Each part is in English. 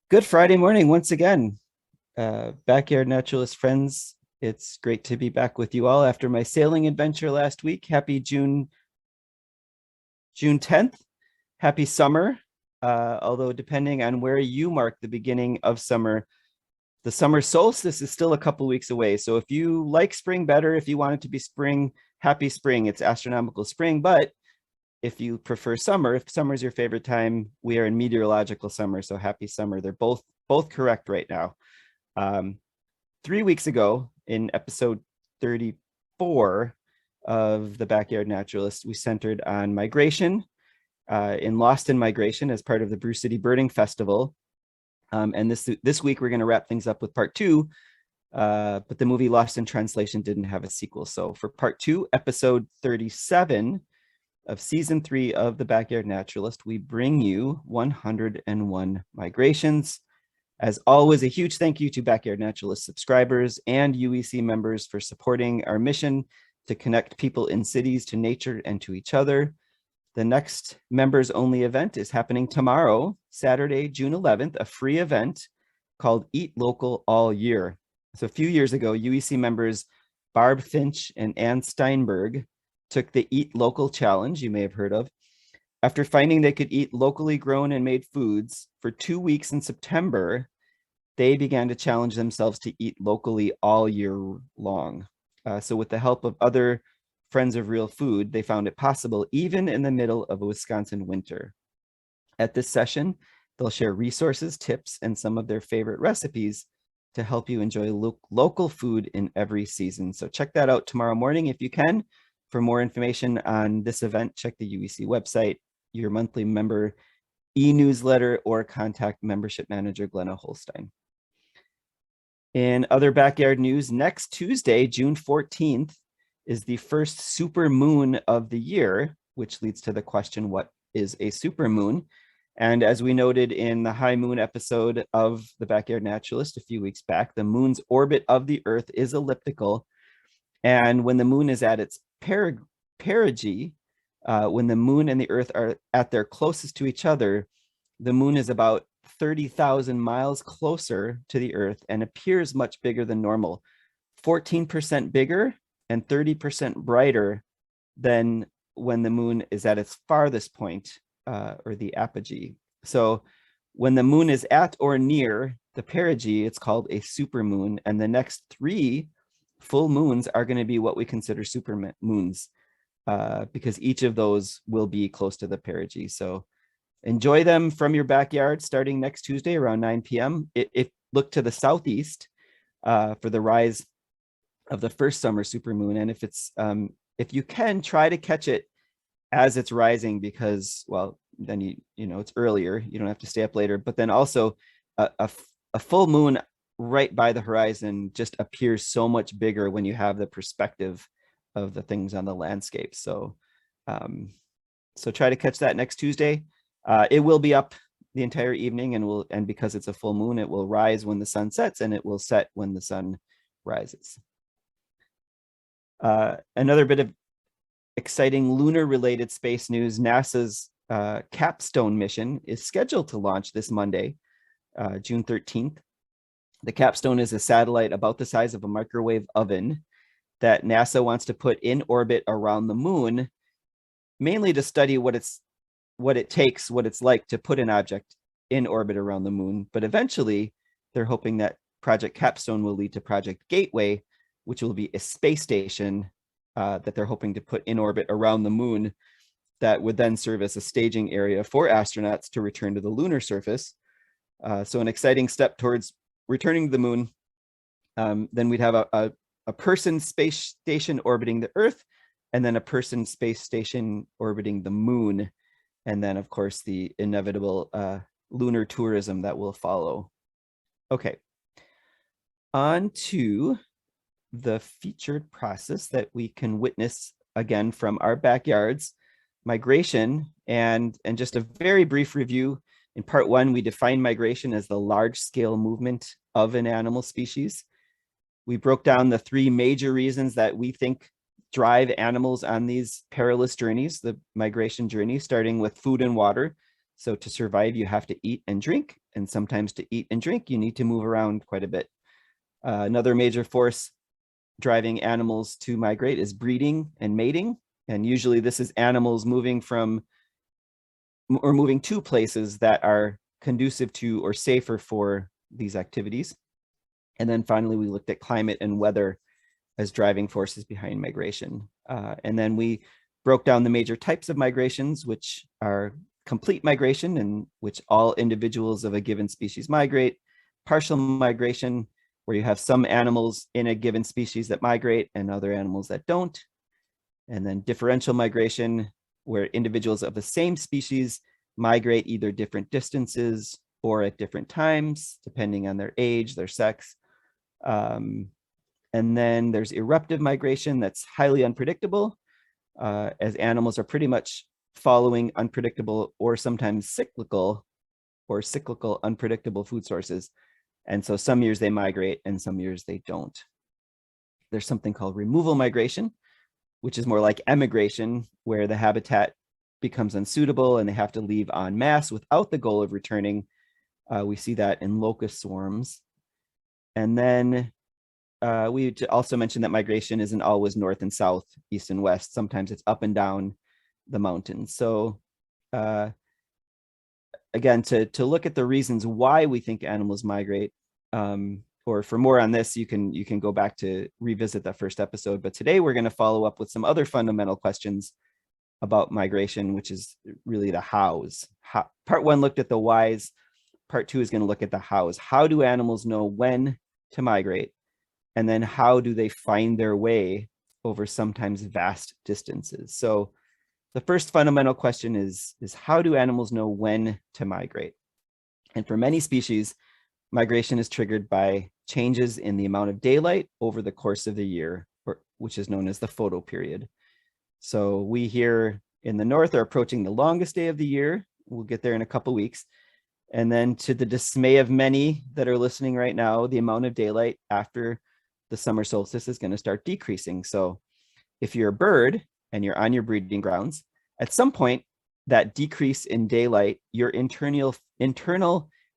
Good Friday morning once again, backyard naturalist friends. It's great to be back with you all after my sailing adventure last week. Happy June 10th. Happy summer. Although depending on where you mark the beginning of summer, the summer solstice is still a couple weeks away. So if you like spring better, if you want it to be spring, happy spring. It's astronomical spring. But if you prefer summer, if summer is your favorite time, we are in meteorological summer. So happy summer. They're both correct right now. Um, 3 weeks ago, in episode 34 of the Backyard Naturalist, we centered on migration in Lost in Migration as part of the Brew City Birding Festival. And this week, we're going to wrap things up with part two. But the movie Lost in Translation didn't have a sequel. So for part two, episode 37 of season 3 of the Backyard Naturalist, we bring you 101 migrations. As always, a huge thank you to Backyard Naturalist subscribers and UEC members for supporting our mission to connect people in cities to nature and to each other. The next members only event is happening tomorrow, Saturday, June 11th, a free event called Eat Local All Year. So a few years ago, UEC members Barb Finch and Ann Steinberg took the Eat Local Challenge, you may have heard of. After finding they could eat locally grown and made foods for 2 weeks in September, they began to challenge themselves to eat locally all year long. So with the help of other friends of real food, they found it possible even in the middle of a Wisconsin winter. At this session, they'll share resources, tips, and some of their favorite recipes to help you enjoy local food in every season. So check that out tomorrow morning if you can. For more information on this event, check the UEC website, your monthly member e-newsletter, or contact membership manager Glenna Holstein. In other backyard news, next Tuesday, June 14th, is the first super moon of the year, which leads to the question, what is a super moon? And as we noted in the high moon episode of the Backyard Naturalist a few weeks back, the moon's orbit of the Earth is elliptical. And when the moon is at its perigee, when the moon and the Earth are at their closest to each other, the moon is about 30,000 miles closer to the Earth and appears much bigger than normal, 14% bigger and 30% brighter than when the moon is at its farthest point, or the apogee. So when the moon is at or near the perigee, it's called a supermoon. And the next 3 full moons are going to be what we consider super moons, because each of those will be close to the perigee. So enjoy them from your backyard starting next Tuesday around 9 p.m. Look to the southeast for the rise of the first summer supermoon. And if you can, try to catch it as it's rising, because, well, then you know it's earlier. You don't have to stay up later. But then also a full moon right by the horizon just appears so much bigger when you have the perspective of the things on the landscape. So try to catch that next Tuesday. It will be up the entire evening, and because it's a full moon, it will rise when the sun sets and it will set when the sun rises. Another bit of exciting lunar related space news: NASA's Capstone mission is scheduled to launch this Monday, June 13th. The Capstone is a satellite about the size of a microwave oven that NASA wants to put in orbit around the moon, mainly to study what it's like to put an object in orbit around the moon. But eventually, they're hoping that Project Capstone will lead to Project Gateway, which will be a space station that they're hoping to put in orbit around the moon that would then serve as a staging area for astronauts to return to the lunar surface. So an exciting step towards returning to the moon. Then we'd have a person space station orbiting the Earth, and then a person space station orbiting the moon. And then, of course, the inevitable lunar tourism that will follow. Okay, on to the featured process that we can witness again from our backyards: migration. And just a very brief review. In part 1, we defined migration as the large-scale movement of an animal species. We broke down the 3 major reasons that we think drive animals on these perilous journeys, the migration journey, starting with food and water. So to survive, you have to eat and drink. And sometimes to eat and drink, you need to move around quite a bit. Another major force driving animals to migrate is breeding and mating. And usually this is animals moving from or moving to places that are conducive to or safer for these activities. And then finally, we looked at climate and weather as driving forces behind migration. And then we broke down the major types of migrations, which are complete migration, in which all individuals of a given species migrate, partial migration, where you have some animals in a given species that migrate and other animals that don't, and then differential migration, where individuals of the same species migrate either different distances or at different times, depending on their age, their sex. And then there's eruptive migration that's highly unpredictable, as animals are pretty much following unpredictable or sometimes cyclical unpredictable food sources. And so some years they migrate and some years they don't. There's something called removal migration, which is more like emigration, where the habitat becomes unsuitable and they have to leave en masse without the goal of returning. We see that in locust swarms. And then we also mentioned that migration isn't always north and south, east and west. Sometimes it's up and down the mountains. So again, to look at the reasons why we think animals migrate, or for more on this, you can go back to revisit that first episode. But today we're going to follow up with some other fundamental questions about migration, which is really the hows. Part one looked at the whys. Part two is going to look at the hows. How do animals know when to migrate? And then how do they find their way over sometimes vast distances? So the first fundamental question is how do animals know when to migrate? And for many species, migration is triggered by changes in the amount of daylight over the course of the year, which is known as the photoperiod. So we here in the north are approaching the longest day of the year. We'll get there in a couple weeks. And then, to the dismay of many that are listening right now, the amount of daylight after the summer solstice is going to start decreasing. So if you're a bird and you're on your breeding grounds, at some point, that decrease in daylight, your internal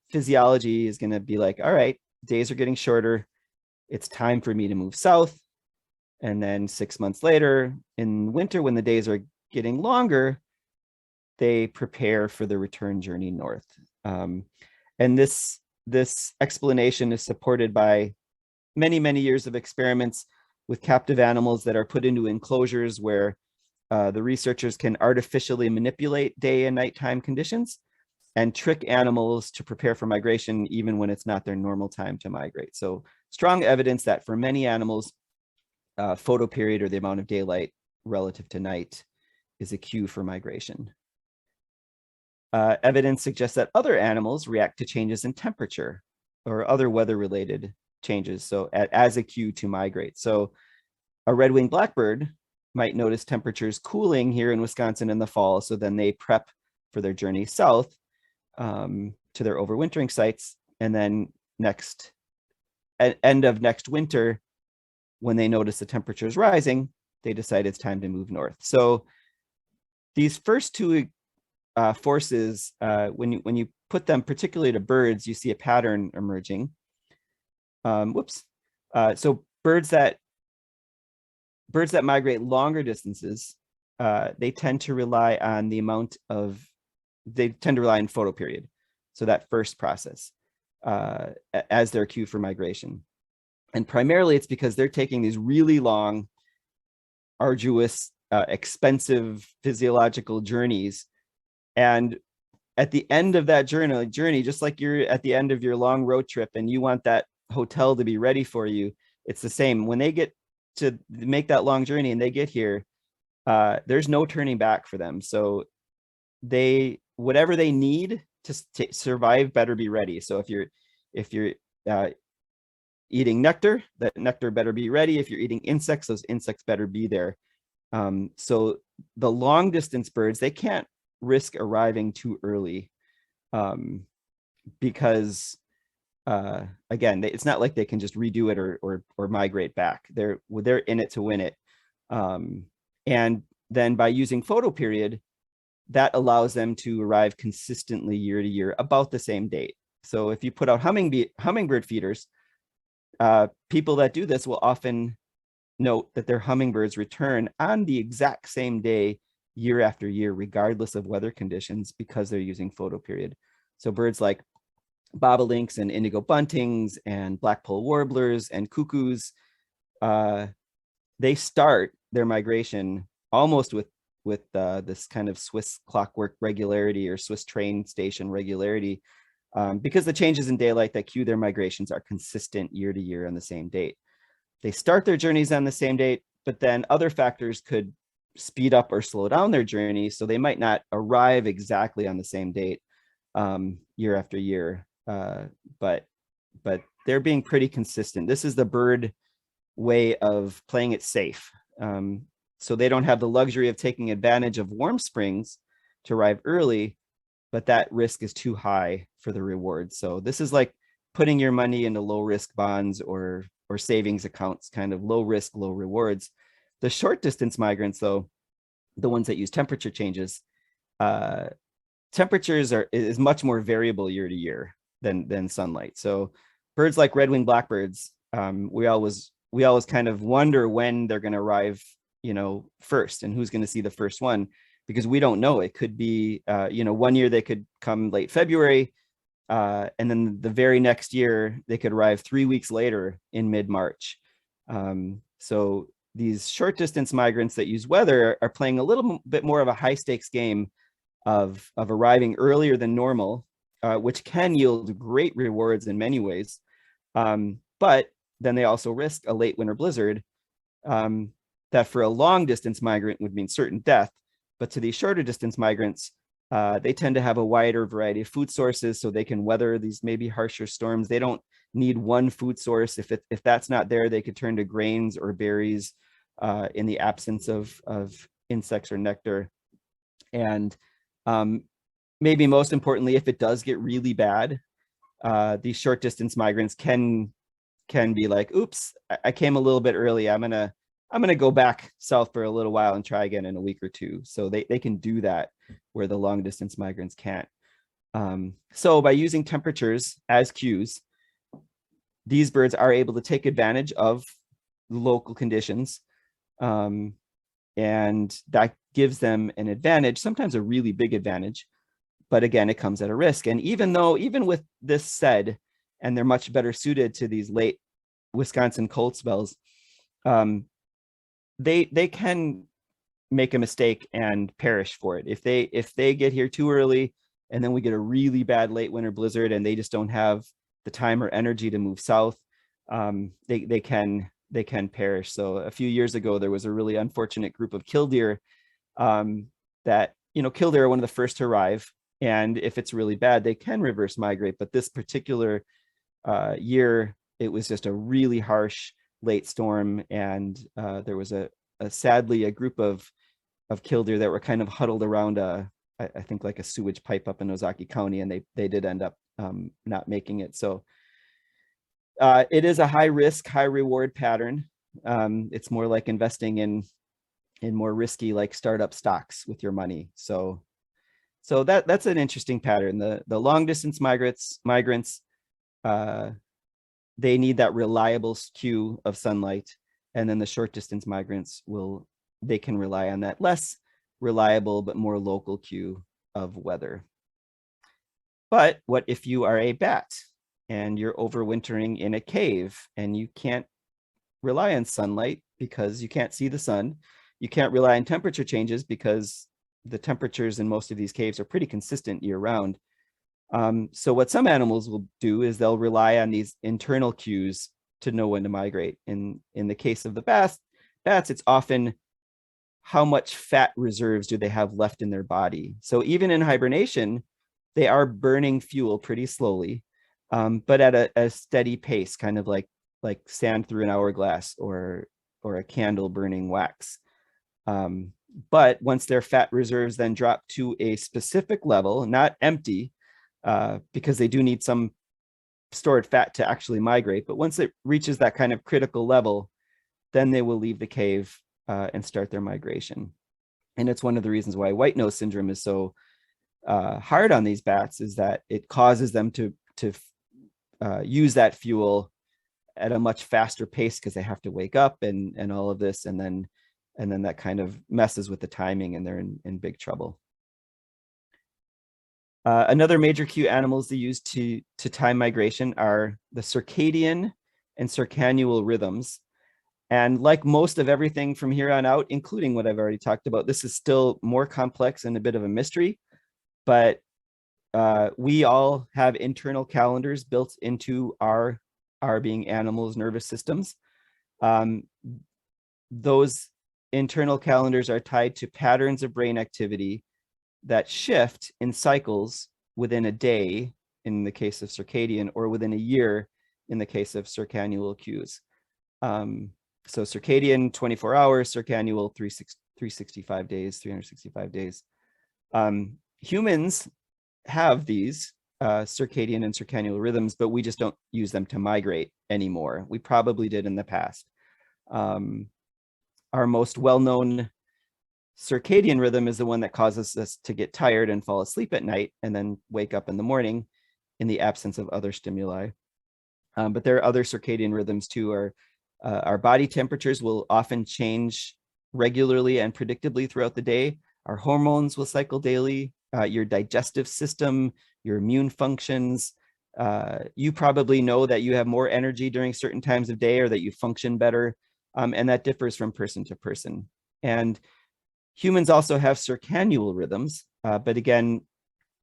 physiology is going to be like, all right, days are getting shorter. It's time for me to move south. And then 6 months later, in winter, when the days are getting longer, they prepare for the return journey north. And this explanation is supported by many years of experiments with captive animals that are put into enclosures where the researchers can artificially manipulate day and nighttime conditions and trick animals to prepare for migration even when it's not their normal time to migrate. So strong evidence that for many animals, photoperiod, or the amount of daylight relative to night, is a cue for migration. Evidence suggests that other animals react to changes in temperature or other weather-related changes, so as a cue to migrate. So a red-winged blackbird might notice temperatures cooling here in Wisconsin in the fall, so then they prep for their journey south to their overwintering sites, and then at end of next winter, when they notice the temperature is rising, they decide it's time to move north. So these first two forces, when you put them particularly to birds, you see a pattern emerging. So birds that migrate longer distances, they tend to rely on photoperiod. So that first process as their cue for migration. And primarily it's because they're taking these really long, arduous, expensive physiological journeys. And at the end of that journey, just like you're at the end of your long road trip and you want that hotel to be ready for you, it's the same. When they get to make that long journey and they get here, there's no turning back for them. So whatever they need to survive better be ready. So if you're eating nectar, that nectar better be ready. If you're eating insects, those insects better be there. So the long distance birds, they can't risk arriving too early, because again, it's not like they can just redo it or migrate back. They're in it to win it. And then by using photoperiod, that allows them to arrive consistently year to year about the same date. So if you put out hummingbird feeders, people that do this will often note that their hummingbirds return on the exact same day year after year, regardless of weather conditions, because they're using photoperiod. So birds like bobolinks and indigo buntings and blackpoll warblers and cuckoos, they start their migration almost with this kind of Swiss clockwork regularity or Swiss train station regularity, because the changes in daylight that cue their migrations are consistent year to year on the same date. They start their journeys on the same date, but then other factors could speed up or slow down their journey, so they might not arrive exactly on the same date year after year. But they're being pretty consistent. This is the bird way of playing it safe. So they don't have the luxury of taking advantage of warm springs to arrive early, but that risk is too high for the reward. So this is like putting your money into low risk bonds or savings accounts, kind of low risk, low rewards. The short distance migrants, though, the ones that use temperature changes, temperatures is much more variable year to year than sunlight. So birds like red-winged blackbirds, we always kind of wonder when they're going to arrive, first, and who's going to see the first one, because we don't know. It could be, one year they could come late February, and then the very next year they could arrive 3 weeks later in mid-March. So these short distance migrants that use weather are playing a little bit more of a high stakes game of arriving earlier than normal, which can yield great rewards in many ways. But then they also risk a late winter blizzard that for a long distance migrant would mean certain death. But to these shorter distance migrants, they tend to have a wider variety of food sources, so they can weather these maybe harsher storms. They don't need one food source. If that's not there, they could turn to grains or berries in the absence of insects or nectar. And maybe most importantly, if it does get really bad, these short distance migrants can be like, oops, I came a little bit early. I'm gonna go back south for a little while and try again in a week or two. So they can do that where the long distance migrants can't. So by using temperatures as cues, these birds are able to take advantage of local conditions, and that gives them an advantage, sometimes a really big advantage. But again, it comes at a risk. And even with this said, and they're much better suited to these late Wisconsin cold spells, they can make a mistake and perish for it. If they get here too early and then we get a really bad late winter blizzard and they just don't have the time or energy to move south, they can perish. So a few years ago, there was a really unfortunate group of killdeer that, killdeer are one of the first to arrive. And if it's really bad, they can reverse migrate. But this particular year, it was just a really harsh late storm. And there was sadly a group of killdeer that were kind of huddled around I think like a sewage pipe up in Ozaki County, and they did end up not making it. So it is a high risk, high reward pattern. It's more like investing in more risky, like startup stocks with your money. So that's an interesting pattern. The long distance migrants, they need that reliable cue of sunlight, and then the short distance migrants they can rely on that less reliable but more local cue of weather. But what if you are a bat and you're overwintering in a cave and you can't rely on sunlight because you can't see the sun? You can't rely on temperature changes because the temperatures in most of these caves are pretty consistent year round. So what some animals will do is they'll rely on these internal cues to know when to migrate. In the case of the bats, it's often how much fat reserves do they have left in their body. So even in hibernation, they are burning fuel pretty slowly, but at a steady pace, kind of like sand through an hourglass or a candle burning wax. But once their fat reserves then drop to a specific level, not empty, because they do need some stored fat to actually migrate. But once it reaches that kind of critical level, then they will leave the cave and start their migration. And it's one of the reasons why white nose syndrome is so hard on these bats, is that it causes them to use that fuel at a much faster pace because they have to wake up and all of this, and then that kind of messes with the timing, and they're in big trouble. Another major cue animals they use to time migration are the circadian and circannual rhythms. And like most of everything from here on out, including what I've already talked about, this is still more complex and a bit of a mystery, but we all have internal calendars built into our being animals' nervous systems. Those internal calendars are tied to patterns of brain activity that shift in cycles within a day, in the case of circadian, or within a year, in the case of circannual cues. So circadian, 24 hours, circannual, 365 days, 365 days. Humans have these circadian and circannual rhythms, but we just don't use them to migrate anymore. We probably did in the past. Our most well-known circadian rhythm is the one that causes us to get tired and fall asleep at night and then wake up in the morning in the absence of other stimuli. But there are other circadian rhythms too. Our body temperatures will often change regularly and predictably throughout the day. Our hormones will cycle daily. Your digestive system, your immune functions. You probably know that you have more energy during certain times of day, or that you function better. And that differs from person to person. And humans also have circannual rhythms, but again,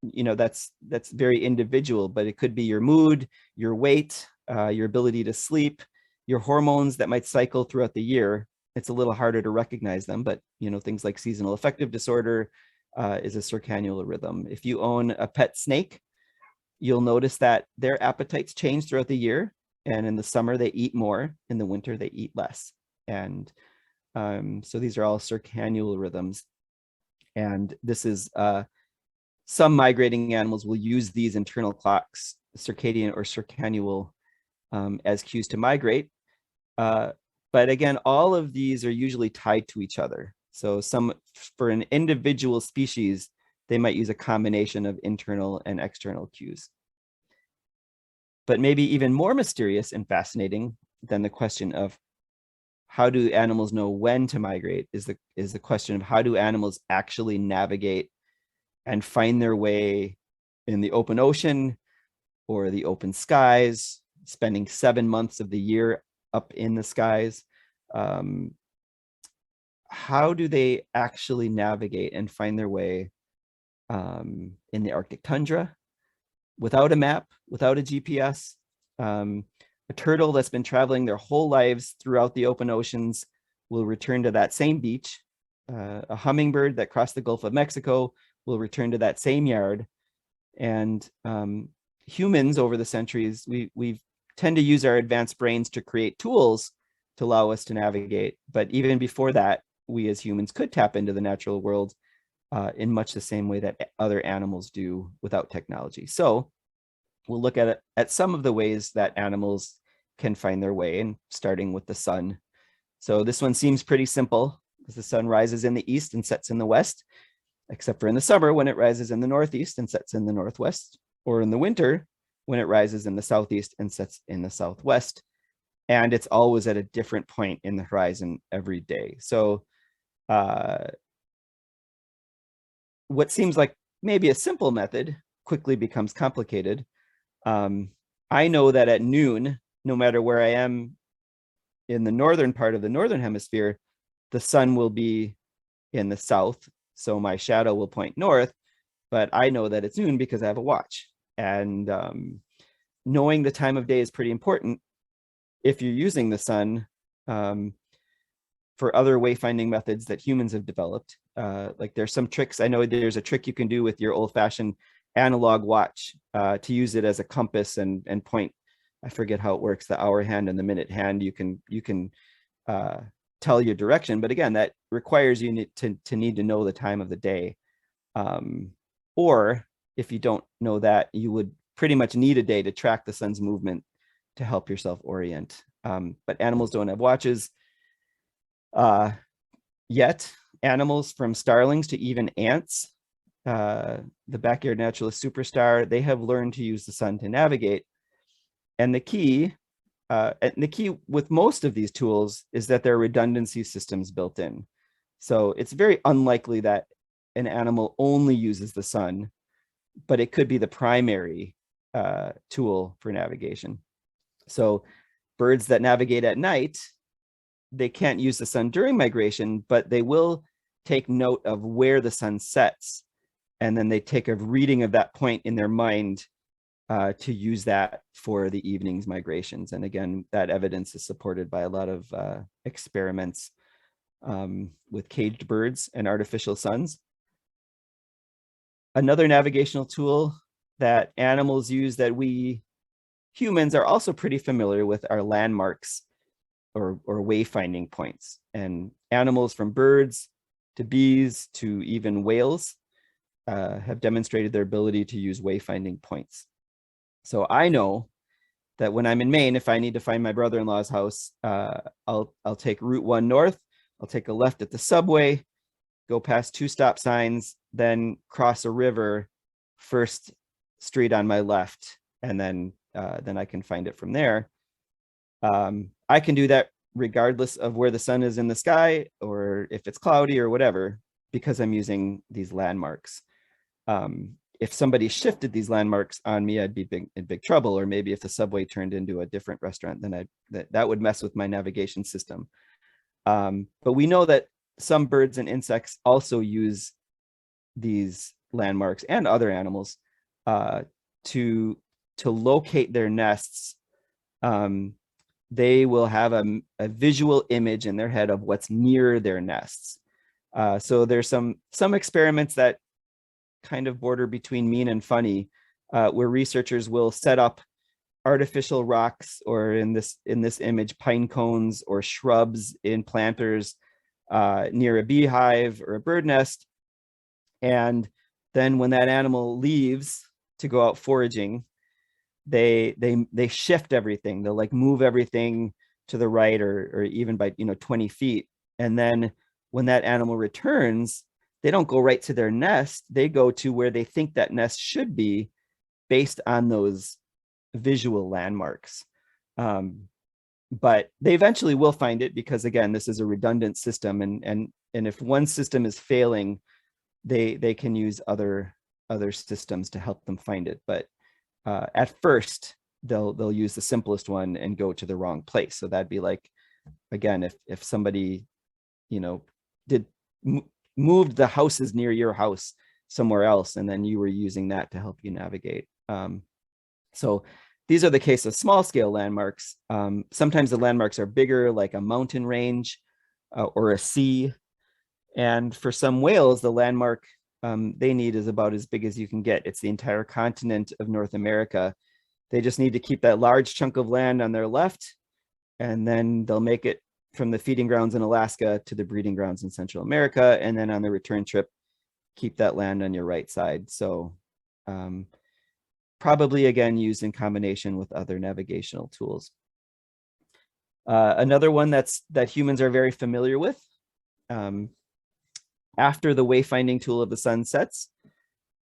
that's very individual, but it could be your mood, your weight, your ability to sleep, your hormones that might cycle throughout the year. It's a little harder to recognize them, but things like seasonal affective disorder is a circannual rhythm. If you own a pet snake, you'll notice that their appetites change throughout the year, and in the summer they eat more, in the winter they eat less. And so these are all circannual rhythms. And this is some migrating animals will use these internal clocks, circadian or circannual, as cues to migrate. But again, all of these are usually tied to each other. So for an individual species, they might use a combination of internal and external cues. But maybe even more mysterious and fascinating than the question of how do animals know when to migrate is the question of how do animals actually navigate and find their way in the open ocean or the open skies, spending 7 months of the year up in the skies. How do they actually navigate and find their way in the Arctic tundra without a map, without a GPS? A turtle that's been traveling their whole lives throughout the open oceans will return to that same beach. A hummingbird that crossed the Gulf of Mexico will return to that same yard. And humans over the centuries, we tend to use our advanced brains to create tools to allow us to navigate. But even before that, we as humans could tap into the natural world in much the same way that other animals do without technology. So we'll look at some of the ways that animals can find their way, and starting with the sun. So this one seems pretty simple, because the sun rises in the east and sets in the west, except for in the summer when it rises in the northeast and sets in the northwest, or in the winter when it rises in the southeast and sets in the southwest. And it's always at a different point in the horizon every day. So what seems like maybe a simple method quickly becomes complicated. I know that at noon, no matter where I am in the northern part of the northern hemisphere, the sun will be in the south, so my shadow will point north, but I know that it's noon because I have a watch. And knowing the time of day is pretty important if you're using the sun for other wayfinding methods that humans have developed. Like there's some tricks. I know there's a trick you can do with your old-fashioned analog watch to use it as a compass and point. I forget how it works, the hour hand and the minute hand. You can tell your direction, but again, that requires you to need to know the time of the day. Or if you don't know that, you would pretty much need a day to track the sun's movement to help yourself orient. But animals don't have watches yet. animals from starlings to even ants, the backyard naturalist superstar, they have learned to use the sun to navigate. And the key with most of these tools is that there are redundancy systems built in. So it's very unlikely that an animal only uses the sun, but it could be the primary tool for navigation. So birds that navigate at night, they can't use the sun during migration, but they will take note of where the sun sets. And then they take a reading of that point in their mind to use that for the evening's migrations. And again, that evidence is supported by a lot of experiments with caged birds and artificial suns. Another navigational tool that animals use that we humans are also pretty familiar with are landmarks or wayfinding points. And animals from birds to bees to even whales have demonstrated their ability to use wayfinding points. So I know that when I'm in Maine, if I need to find my brother-in-law's house, I'll take Route 1 north, I'll take a left at the subway, go past 2 stop signs, then cross a river, first street on my left, and then I can find it from there. I can do that regardless of where the sun is in the sky or if it's cloudy or whatever, because I'm using these landmarks. If somebody shifted these landmarks on me, I'd be in big trouble. Or maybe if the subway turned into a different restaurant, then that would mess with my navigation system. But we know that some birds and insects also use these landmarks and other animals to locate their nests. They will have a visual image in their head of what's near their nests. So there's some experiments that kind of border between mean and funny, where researchers will set up artificial rocks, or in this image, pine cones or shrubs in planters near a beehive or a bird nest. And then when that animal leaves to go out foraging, they shift everything. They'll like move everything to the right or even by 20 feet. And then when that animal returns, they don't go right to their nest. They go to where they think that nest should be based on those visual landmarks. But they eventually will find it, because again, this is a redundant system, and if one system is failing, they can use other systems to help them find it. But at first, they'll use the simplest one and go to the wrong place. So that'd be like, again, if somebody moved the houses near your house somewhere else, and then you were using that to help you navigate. So these are the case of small scale landmarks. Sometimes the landmarks are bigger, like a mountain range or a sea. And for some whales, the landmark they need is about as big as you can get. It's the entire continent of North America. They just need to keep that large chunk of land on their left, and then they'll make it from the feeding grounds in Alaska to the breeding grounds in Central America. And then on the return trip, keep that land on your right side. So probably, again, used in combination with other navigational tools. Another one that humans are very familiar with, after the wayfinding tool of the sun sets,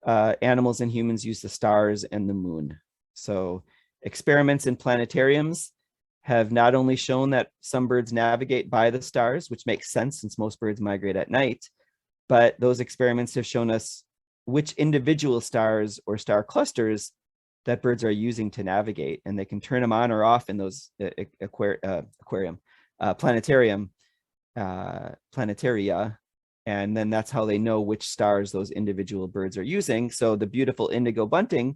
animals and humans use the stars and the moon. So experiments in planetariums have not only shown that some birds navigate by the stars, which makes sense since most birds migrate at night, but those experiments have shown us which individual stars or star clusters that birds are using to navigate, and they can turn them on or off in those planetaria, and then that's how they know which stars those individual birds are using. So the beautiful indigo bunting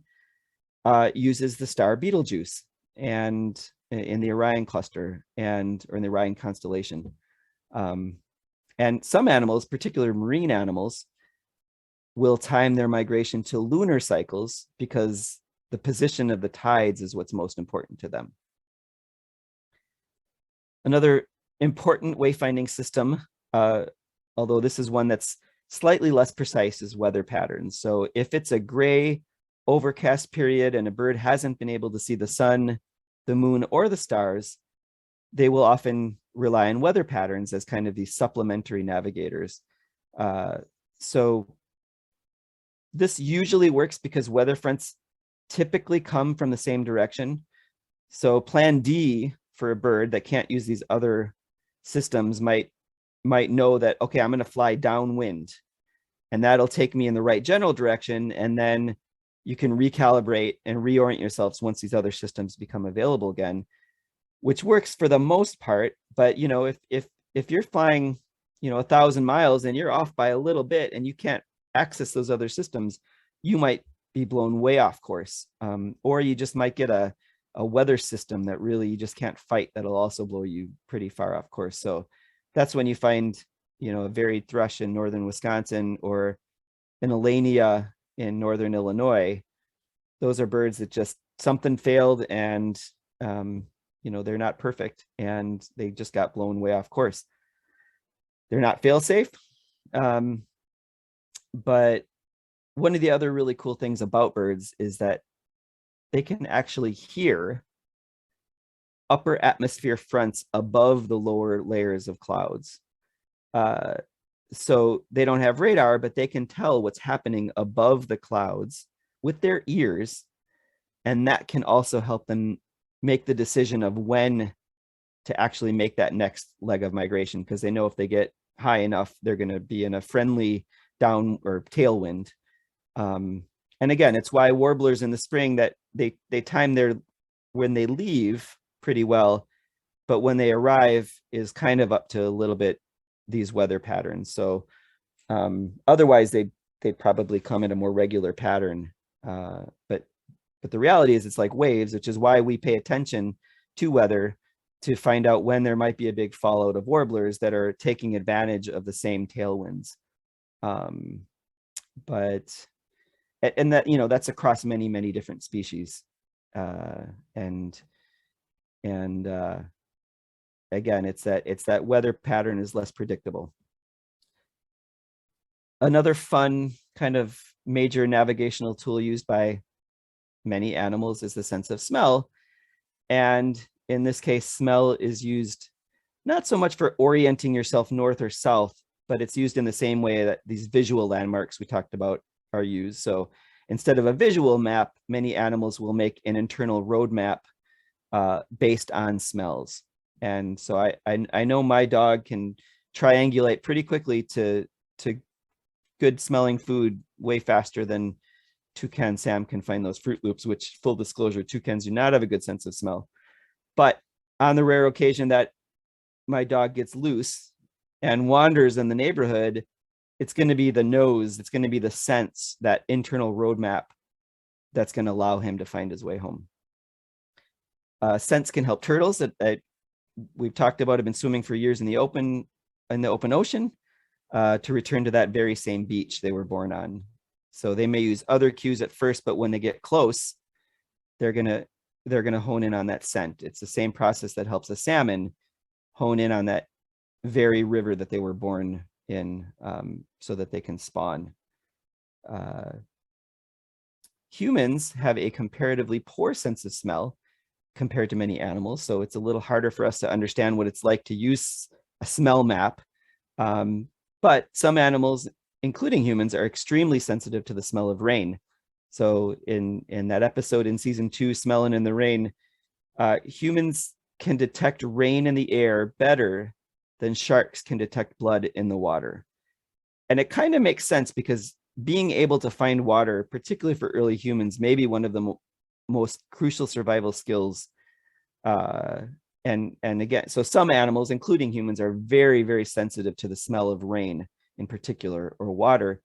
uses the star Betelgeuse, and in the Orion cluster, or in the Orion constellation. And some animals, particularly marine animals, will time their migration to lunar cycles, because the position of the tides is what's most important to them. Another important wayfinding system, although this is one that's slightly less precise, is weather patterns. So if it's a gray, overcast period and a bird hasn't been able to see the sun, the moon, or the stars, they will often rely on weather patterns as kind of these supplementary navigators. So this usually works because weather fronts typically come from the same direction. So plan D for a bird that can't use these other systems might know that, okay, I'm going to fly downwind, and that'll take me in the right general direction. And then you can recalibrate and reorient yourselves once these other systems become available again, which works for the most part. But if you're flying 1,000 miles and you're off by a little bit and you can't access those other systems, you might be blown way off course, or you just might get a weather system that really you just can't fight, that'll also blow you pretty far off course. So that's when you find a varied thrush in northern Wisconsin or an Elania in northern Illinois. Those are birds that just something failed, and they're not perfect, and they just got blown way off course. They're not fail safe, but one of the other really cool things about birds is that they can actually hear upper atmosphere fronts above the lower layers of clouds. So they don't have radar, but they can tell what's happening above the clouds with their ears. And that can also help them make the decision of when to actually make that next leg of migration, because they know if they get high enough, they're going to be in a friendly down or tailwind. And again, it's why warblers in the spring, that they time their when they leave pretty well, but when they arrive is kind of up to a little bit these weather patterns. So otherwise they'd probably come in a more regular pattern. But the reality is it's like waves, which is why we pay attention to weather to find out when there might be a big fallout of warblers that are taking advantage of the same tailwinds. And that, that's across many, many different species. And again, it's that weather pattern is less predictable. Another fun kind of major navigational tool used by many animals is the sense of smell. And in this case, smell is used not so much for orienting yourself north or south, but it's used in the same way that these visual landmarks we talked about are used. So instead of a visual map, many animals will make an internal road map based on smells. And so I know my dog can triangulate pretty quickly to good smelling food way faster than Toucan Sam can find those Fruit Loops, which, full disclosure, toucans do not have a good sense of smell. But on the rare occasion that my dog gets loose and wanders in the neighborhood, it's going to be the nose, it's going to be the sense, that internal roadmap, that's going to allow him to find his way home. Scents can help turtles that we've talked about have been swimming for years in the open ocean to return to that very same beach they were born on. So they may use other cues at first, but when they get close, they're gonna hone in on that scent. It's the same process that helps a salmon hone in on that very river that they were born in, so that they can spawn. Humans have a comparatively poor sense of smell compared to many animals, so it's a little harder for us to understand what it's like to use a smell map. But some animals, including humans, are extremely sensitive to the smell of rain. So in that episode in season 2, Smelling in the Rain, humans can detect rain in the air better than sharks can detect blood in the water. And it kind of makes sense, because being able to find water, particularly for early humans, may be one of the most crucial survival skills. And again, so some animals, including humans, are very, very sensitive to the smell of rain in particular, or water.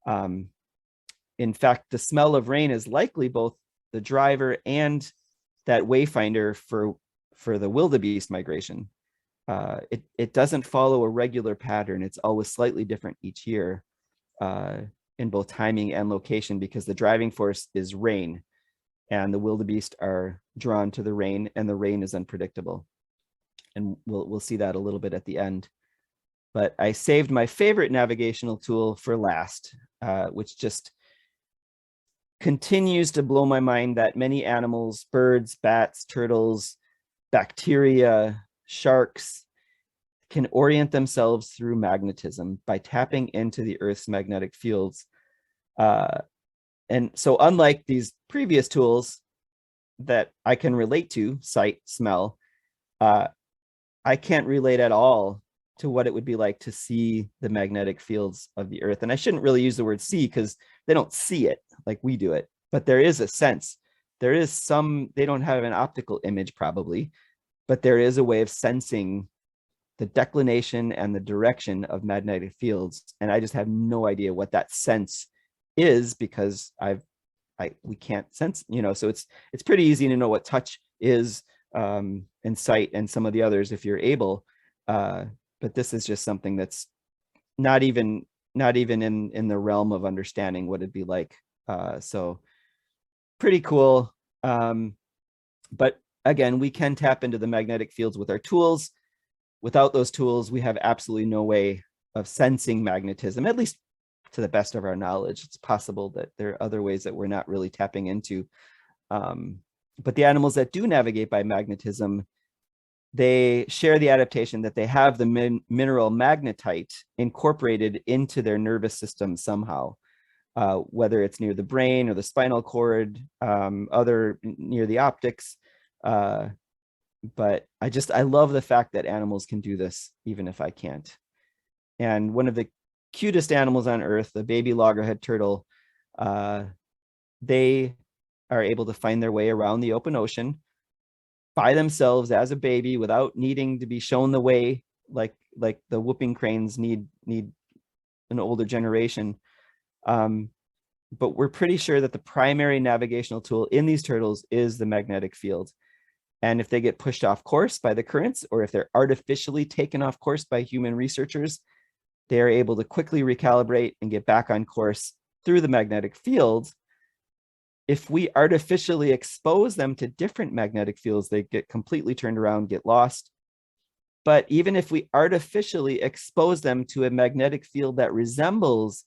In fact, the smell of rain is likely both the driver and that wayfinder for the wildebeest migration. It doesn't follow a regular pattern. It's always slightly different each year in both timing and location, because the driving force is rain, and the wildebeest are drawn to the rain, and the rain is unpredictable. And we'll see that a little bit at the end. But I saved my favorite navigational tool for last, which just continues to blow my mind, that many animals, birds, bats, turtles, bacteria, sharks, can orient themselves through magnetism by tapping into the Earth's magnetic fields. And so unlike these previous tools that I can relate to, sight, smell, I can't relate at all to what it would be like to see the magnetic fields of the Earth. And I shouldn't really use the word see because they don't see it like we do it, but there is a sense. There is some, they don't have an optical image probably, but there is a way of sensing the declination and the direction of magnetic fields. And I just have no idea what that sense is because we can't sense, so it's pretty easy to know what touch is, and sight and some of the others if you're able. But this is just something that's not even in the realm of understanding what it'd be like. So pretty cool. But again, we can tap into the magnetic fields with our tools. Without those tools, we have absolutely no way of sensing magnetism, at least to the best of our knowledge. It's possible that there are other ways that we're not really tapping into. But the animals that do navigate by magnetism, they share the adaptation that they have the mineral magnetite incorporated into their nervous system somehow, whether it's near the brain or the spinal cord, other near the optics. But I love the fact that animals can do this, even if I can't. And one of the cutest animals on Earth, the baby loggerhead turtle, they are able to find their way around the open ocean by themselves as a baby without needing to be shown the way like the whooping cranes need an older generation. But we're pretty sure that the primary navigational tool in these turtles is the magnetic field. And if they get pushed off course by the currents, or if they're artificially taken off course by human researchers, they are able to quickly recalibrate and get back on course through the magnetic field. If we artificially expose them to different magnetic fields, they get completely turned around, get lost. But even if we artificially expose them to a magnetic field that resembles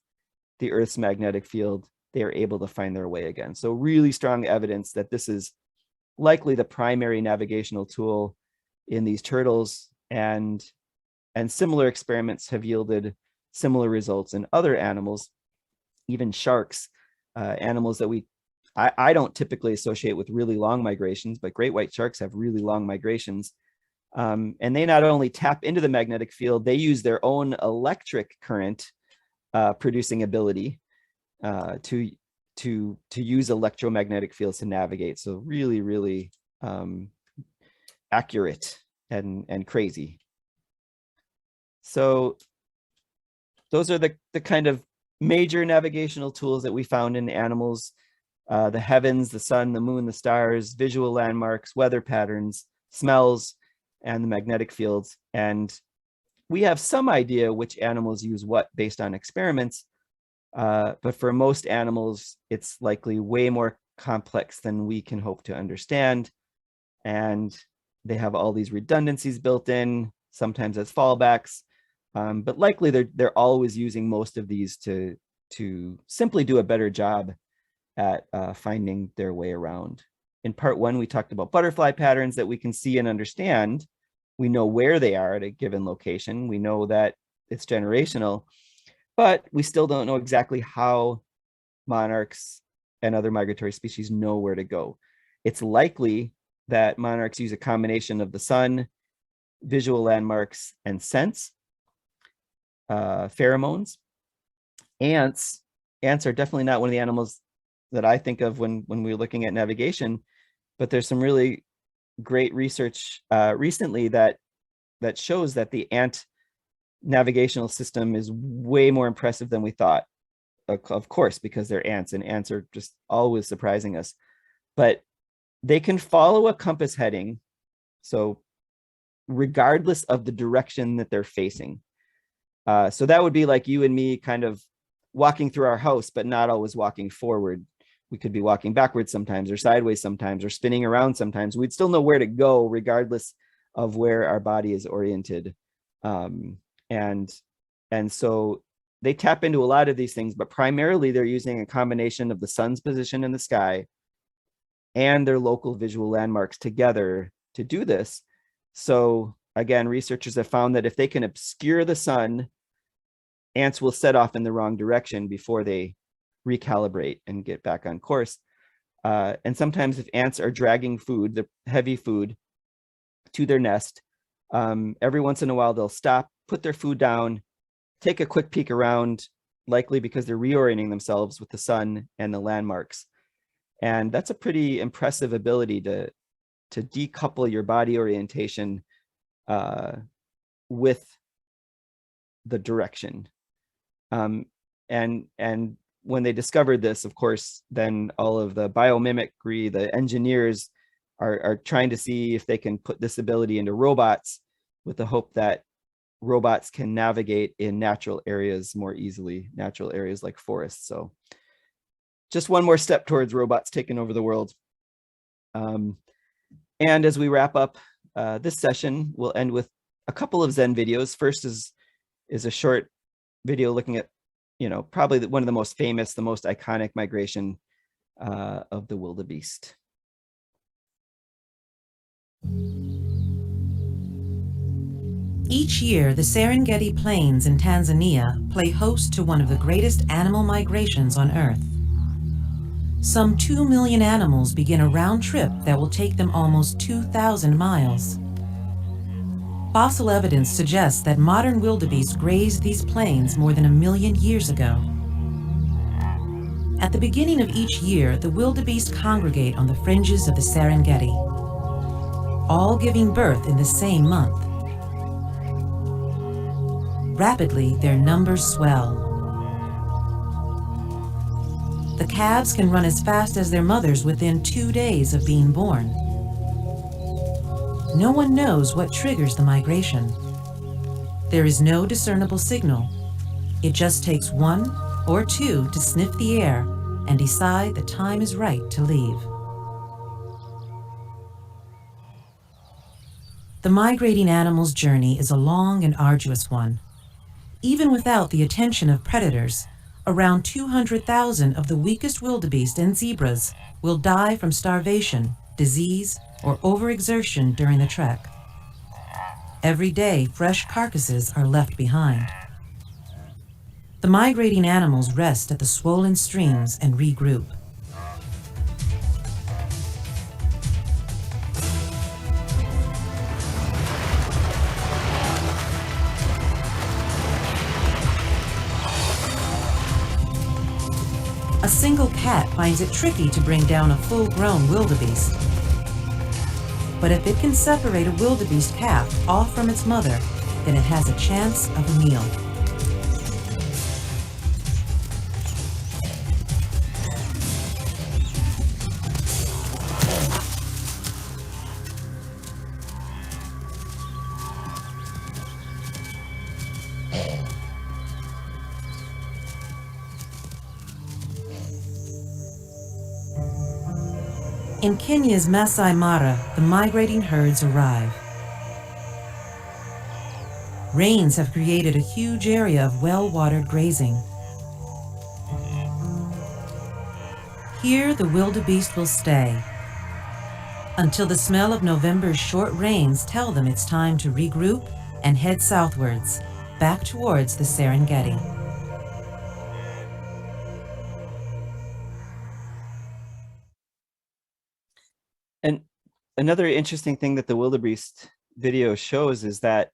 the Earth's magnetic field, they are able to find their way again. So really strong evidence that this is likely the primary navigational tool in these turtles, and similar experiments have yielded similar results in other animals, even sharks, animals that I don't typically associate with really long migrations, but great white sharks have really long migrations. And they not only tap into the magnetic field, they use their own electric current producing ability to use electromagnetic fields to navigate. So really, really accurate and crazy. So those are the kind of major navigational tools that we found in animals: the heavens, the sun, the moon, the stars, visual landmarks, weather patterns, smells, and the magnetic fields. And we have some idea which animals use what based on experiments, but for most animals, it's likely way more complex than we can hope to understand. And they have all these redundancies built in, sometimes as fallbacks, but likely they're always using most of these to simply do a better job at finding their way around. In part one, we talked about butterfly patterns that we can see and understand. We know where they are at a given location. We know that it's generational, but we still don't know exactly how monarchs and other migratory species know where to go. It's likely that monarchs use a combination of the sun, visual landmarks, and sense, pheromones. Ants are definitely not one of the animals that I think of when we're looking at navigation, but there's some really great research recently that shows that the ant navigational system is way more impressive than we thought. Of course, because they're ants, and ants are just always surprising us. But they can follow a compass heading, so regardless of the direction that they're facing. So that would be like you and me kind of walking through our house, but not always walking forward. We could be walking backwards sometimes, or sideways sometimes, or spinning around sometimes. We'd still know where to go regardless of where our body is oriented. And so they tap into a lot of these things, but primarily they're using a combination of the sun's position in the sky and their local visual landmarks together to do this. So again, researchers have found that if they can obscure the sun, ants will set off in the wrong direction before they recalibrate and get back on course. And sometimes if ants are dragging food, the heavy food, to their nest, every once in a while they'll stop, put their food down, take a quick peek around, likely because they're reorienting themselves with the sun and the landmarks. And that's a pretty impressive ability to decouple your body orientation with the direction. And when they discovered this, of course, then all of the biomimicry, the engineers are trying to see if they can put this ability into robots with the hope that robots can navigate in natural areas more easily, natural areas like forests. So just one more step towards robots taking over the world. And as we wrap up this session, we'll end with a couple of Zen videos. First is a short video looking at, probably one of the most famous, the most iconic migration of the wildebeest. Each year, the Serengeti Plains in Tanzania play host to one of the greatest animal migrations on Earth. Some 2 million animals begin a round trip that will take them almost 2,000 miles. Fossil evidence suggests that modern wildebeest grazed these plains more than 1 million years ago. At the beginning of each year, the wildebeest congregate on the fringes of the Serengeti, all giving birth in the same month. Rapidly, their numbers swell. The calves can run as fast as their mothers within 2 days of being born. No one knows what triggers the migration. There is no discernible signal. It just takes one or two to sniff the air and decide the time is right to leave. The migrating animal's journey is a long and arduous one. Even without the attention of predators, around 200,000 of the weakest wildebeest and zebras will die from starvation, disease, or overexertion during the trek. Every day, fresh carcasses are left behind. The migrating animals rest at the swollen streams and regroup. A single cat finds it tricky to bring down a full-grown wildebeest. But if it can separate a wildebeest calf off from its mother, then it has a chance of a meal. In Kenya's Masai Mara, the migrating herds arrive. Rains have created a huge area of well-watered grazing. Here, the wildebeest will stay until the smell of November's short rains tell them it's time to regroup and head southwards, back towards the Serengeti. And another interesting thing that the wildebeest video shows is that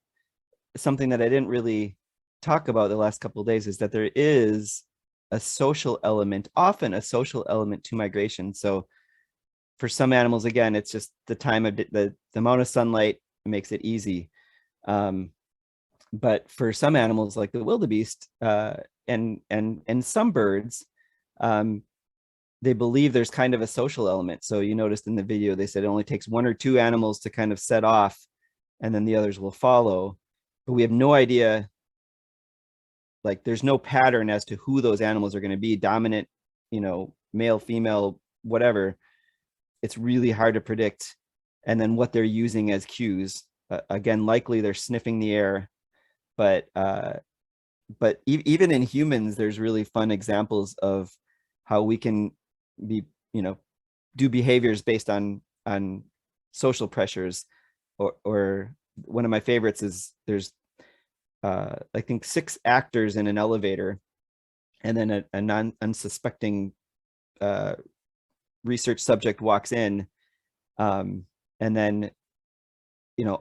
something that I didn't really talk about the last couple of days is that there is a social element, often a social element to migration. So for some animals, again, it's just the time of the amount of sunlight makes it easy. But for some animals like the wildebeest and some birds, they believe there's kind of a social element. So you noticed in the video, they said it only takes 1 or 2 animals to kind of set off and then the others will follow. But we have no idea, like there's no pattern as to who those animals are going to be, dominant, male, female, whatever. It's really hard to predict. And then what they're using as cues. Again, likely they're sniffing the air, but even in humans, there's really fun examples of how we can do behaviors based on social pressures or one of my favorites is there's I think 6 actors in an elevator, and then a unsuspecting research subject walks in, and then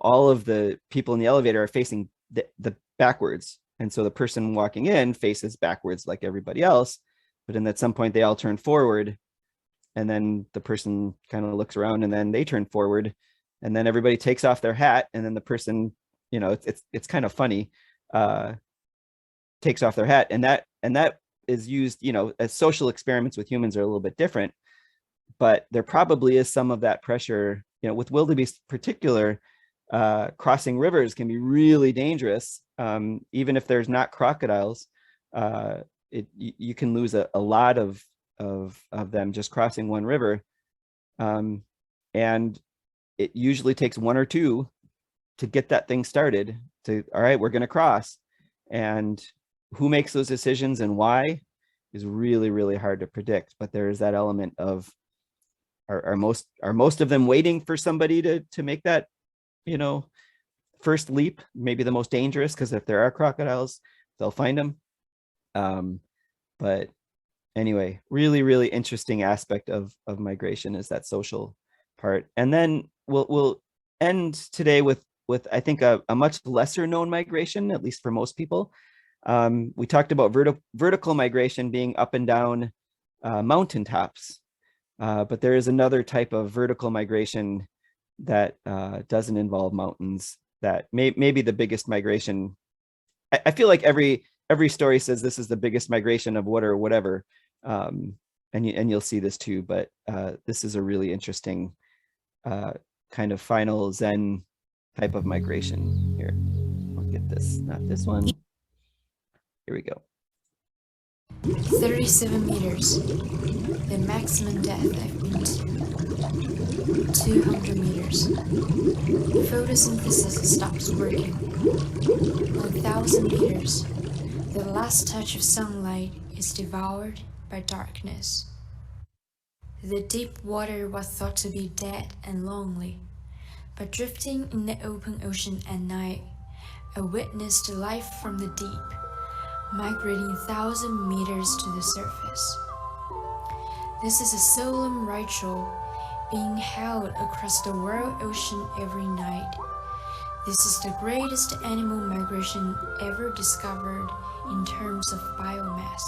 all of the people in the elevator are facing the backwards, and so the person walking in faces backwards like everybody else, but then at some point they all turn forward, and then the person kind of looks around, and then they turn forward, and then everybody takes off their hat, and then the person, it's kind of funny, takes off their hat, and that is used, as social experiments with humans are a little bit different, but there probably is some of that pressure, with wildebeest particular. Crossing rivers can be really dangerous, even if there's not crocodiles. You can lose a lot of them just crossing one river, and it usually takes 1 or 2 to get that thing started. All right, we're going to cross, and who makes those decisions and why is really, really hard to predict. But there is that element of are most of them waiting for somebody to make that first leap, maybe the most dangerous, because if there are crocodiles, they'll find them. But anyway, really, really interesting aspect of migration is that social part. And then we'll end today with I think a much lesser known migration, at least for most people. We talked about vertical migration being up and down mountaintops, but there is another type of vertical migration that doesn't involve mountains, that maybe the biggest migration. I feel like every story says this is the biggest migration of what or whatever, and you'll see this too, but this is a really interesting kind of final Zen type of migration here. I'll get this, not this one. Here we go. 37 meters, the maximum depth I've been to. 200 meters. Photosynthesis stops working. 1,000 meters. The last touch of sunlight is devoured by darkness. The deep water was thought to be dead and lonely, but drifting in the open ocean at night, I witnessed life from the deep, migrating 1,000 meters to the surface. This is a solemn ritual being held across the world ocean every night. This is the greatest animal migration ever discovered in terms of biomass.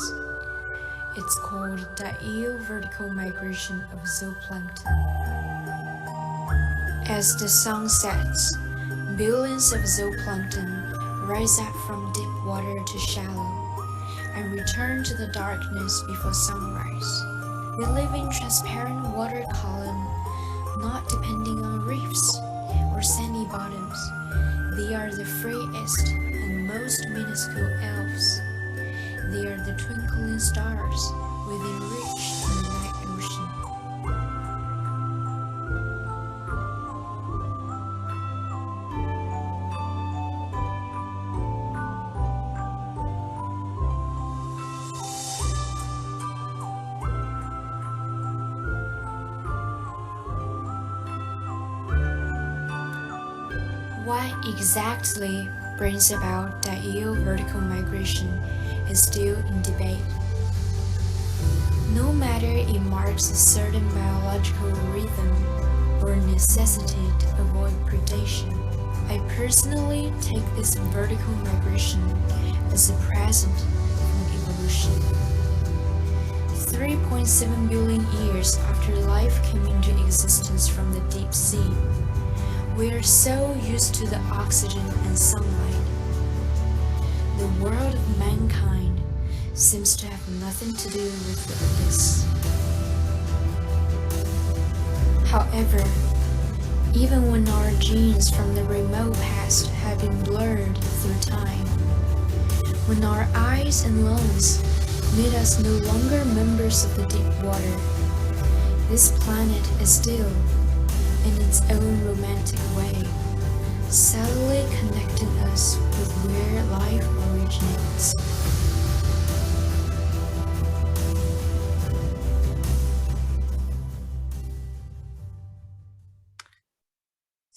It's called the eel-vertical migration of zooplankton. As the sun sets, billions of zooplankton rise up from deep water to shallow and return to the darkness before sunrise. They live in transparent water column, not depending on reefs or sandy bottoms. They are the freest and most minuscule elves. They are the twinkling stars within reach in the night ocean. What exactly brings about the eel-vertical migration is still in debate. No matter it marks a certain biological rhythm or necessity to avoid predation, I personally take this vertical migration as a present from evolution. 3.7 billion years after life came into existence from the deep sea, we are so used to the oxygen and sunlight. The world of mankind seems to have nothing to do with this. However, even when our genes from the remote past have been blurred through time, when our eyes and lungs made us no longer members of the deep water, this planet is still, in its own romantic way, subtly connecting us with where life originates.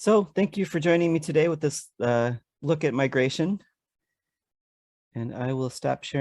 So thank you for joining me today with this look at migration. And I will stop sharing.